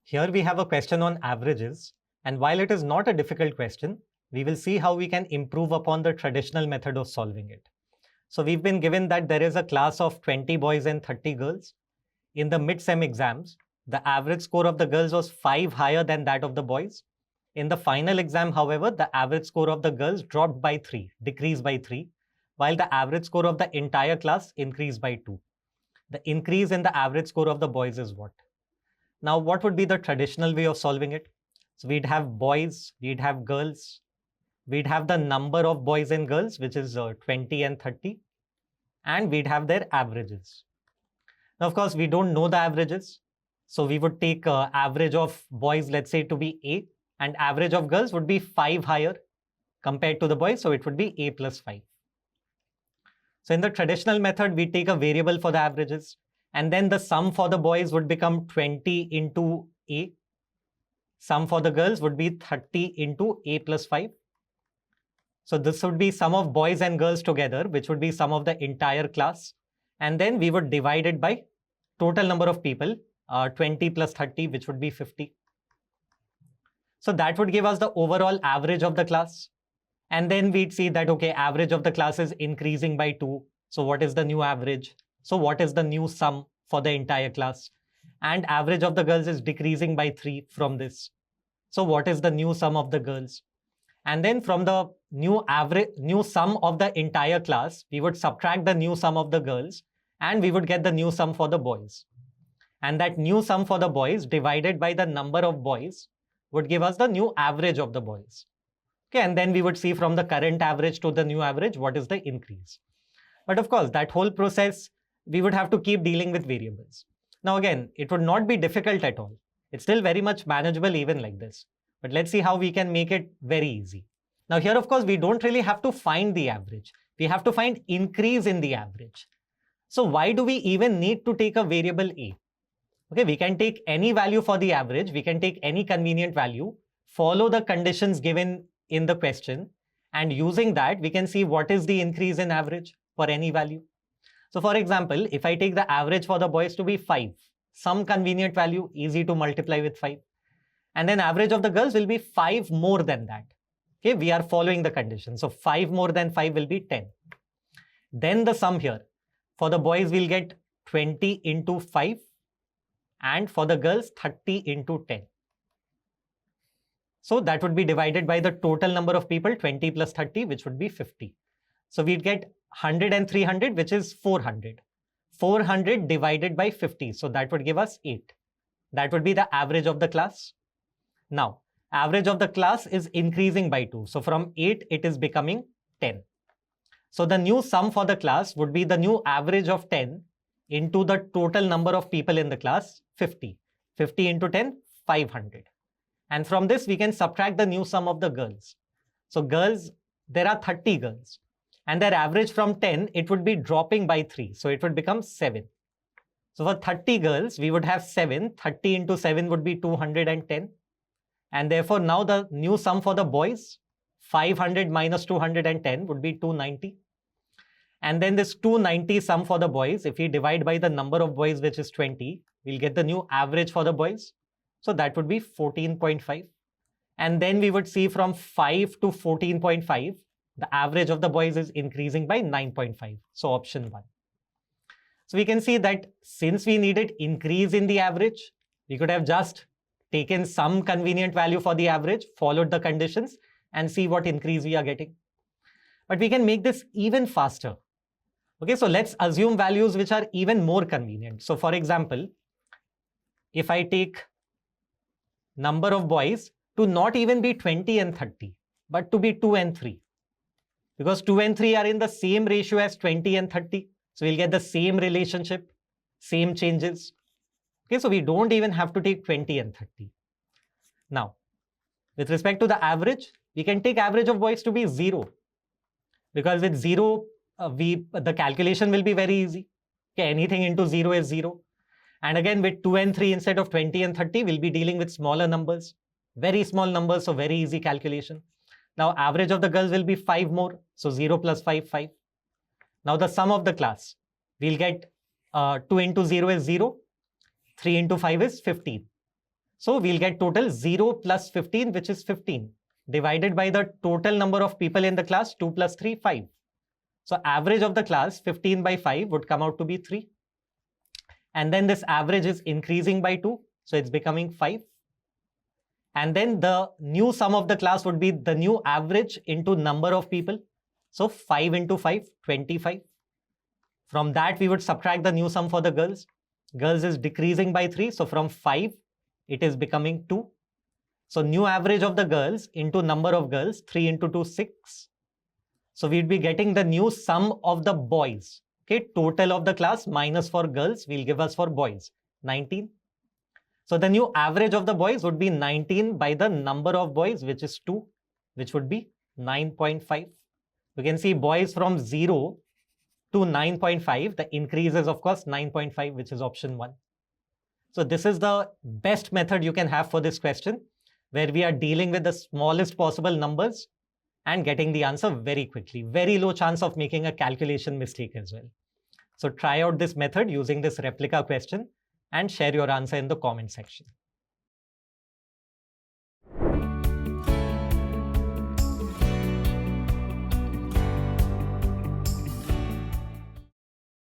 Here we have a question on averages, and while it is not a difficult question, we will see how we can improve upon the traditional method of solving it. So we've been given that there is a class of 20 boys and 30 girls. In the mid-sem exams, the average score of the girls was 5 higher than that of the boys. In the final exam, however, the average score of the girls dropped by 3, decreased by 3, while the average score of the entire class increased by 2. The increase in the average score of the boys is what? Now, what would be the traditional way of solving it? So we'd have boys, we'd have girls, we'd have the number of boys and girls, which is 20 and 30, and we'd have their averages. Now, of course, we don't know the averages. So we would take average of boys, let's say, to be A, and average of girls would be 5 higher compared to the boys. So it would be A plus 5. So in the traditional method, we take a variable for the averages, and then the sum for the boys would become 20 into A. Sum for the girls would be 30 into A plus 5. So this would be sum of boys and girls together, which would be sum of the entire class. And then we would divide it by total number of people, 20 plus 30, which would be 50. So that would give us the overall average of the class. And then we'd see that, okay, average of the class is increasing by 2. So what is the new average? So what is the new sum for the entire class? And average of the girls is decreasing by 3 from this. So what is the new sum of the girls? And then from the new sum of the entire class, we would subtract the new sum of the girls, and we would get the new sum for the boys. And that new sum for the boys divided by the number of boys would give us the new average of the boys. Okay, and then we would see from the current average to the new average, what is the increase. But of course, that whole process, we would have to keep dealing with variables. Now again, it would not be difficult at all. It's still very much manageable even like this. But let's see how we can make it very easy. Now here, of course, we don't really have to find the average. We have to find increase in the average. So why do we even need to take a variable A? Okay, we can take any value for the average. We can take any convenient value, follow the conditions given in the question, and using that, we can see what is the increase in average for any value. So for example, if I take the average for the boys to be 5, some convenient value, easy to multiply with 5. And then average of the girls will be 5 more than that. Okay, we are following the condition. So 5 more than 5 will be 10. Then the sum here, for the boys we'll get 20 into 5, and for the girls 30 into 10. So that would be divided by the total number of people, 20 plus 30, which would be 50. So we'd get 100 and 300, which is 400. 400 divided by 50. So that would give us 8. That would be the average of the class. Now, average of the class is increasing by 2. So from 8, it is becoming 10. So the new sum for the class would be the new average of 10 into the total number of people in the class, 50. 50 into 10, 500. And from this, we can subtract the new sum of the girls. So girls, there are 30 girls. And their average from 10, it would be dropping by 3. So it would become 7. So for 30 girls, we would have 7. 30 into 7 would be 210. And therefore, now the new sum for the boys, 500 minus 210 would be 290. And then this 290 sum for the boys, if we divide by the number of boys, which is 20, we'll get the new average for the boys. So that would be 14.5. And then we would see from 5 to 14.5, the average of the boys is increasing by 9.5. So option 1. So we can see that since we needed increase in the average, we could have just taken some convenient value for the average, followed the conditions, and see what increase we are getting. But we can make this even faster. Okay, so let's assume values which are even more convenient. So for example, if I take number of boys to not even be 20 and 30, but to be 2 and 3. Because 2 and 3 are in the same ratio as 20 and 30. So we'll get the same relationship, same changes. Okay, so we don't even have to take 20 and 30. Now, with respect to the average, we can take average of boys to be 0. Because with 0, the calculation will be very easy. Okay, anything into 0 is 0. And again, with 2 and 3 instead of 20 and 30, we'll be dealing with smaller numbers. Very small numbers, so very easy calculation. Now, average of the girls will be 5 more. So 0 plus 5, 5. Now, the sum of the class, we'll get 2 into 0 is 0. 3 into 5 is 15. So we'll get total 0 plus 15, which is 15, divided by the total number of people in the class, 2 plus 3, 5. So average of the class, 15 by 5 would come out to be 3. And then this average is increasing by 2. So it's becoming 5. And then the new sum of the class would be the new average into number of people. So 5 into 5, 25. From that, we would subtract the new sum for the girls. Girls is decreasing by 3. So from 5, it is becoming 2. So new average of the girls into number of girls, 3 into 2, 6. So we'd be getting the new sum of the boys. Okay, total of the class minus for girls will give us for boys, 19. So the new average of the boys would be 19 by the number of boys, which is 2, which would be 9.5. You can see boys from 0 to 9.5. The increase is, of course, 9.5, which is option 1. So this is the best method you can have for this question, where we are dealing with the smallest possible numbers and getting the answer very quickly. Very low chance of making a calculation mistake as well. So try out this method using this replica question and share your answer in the comment section.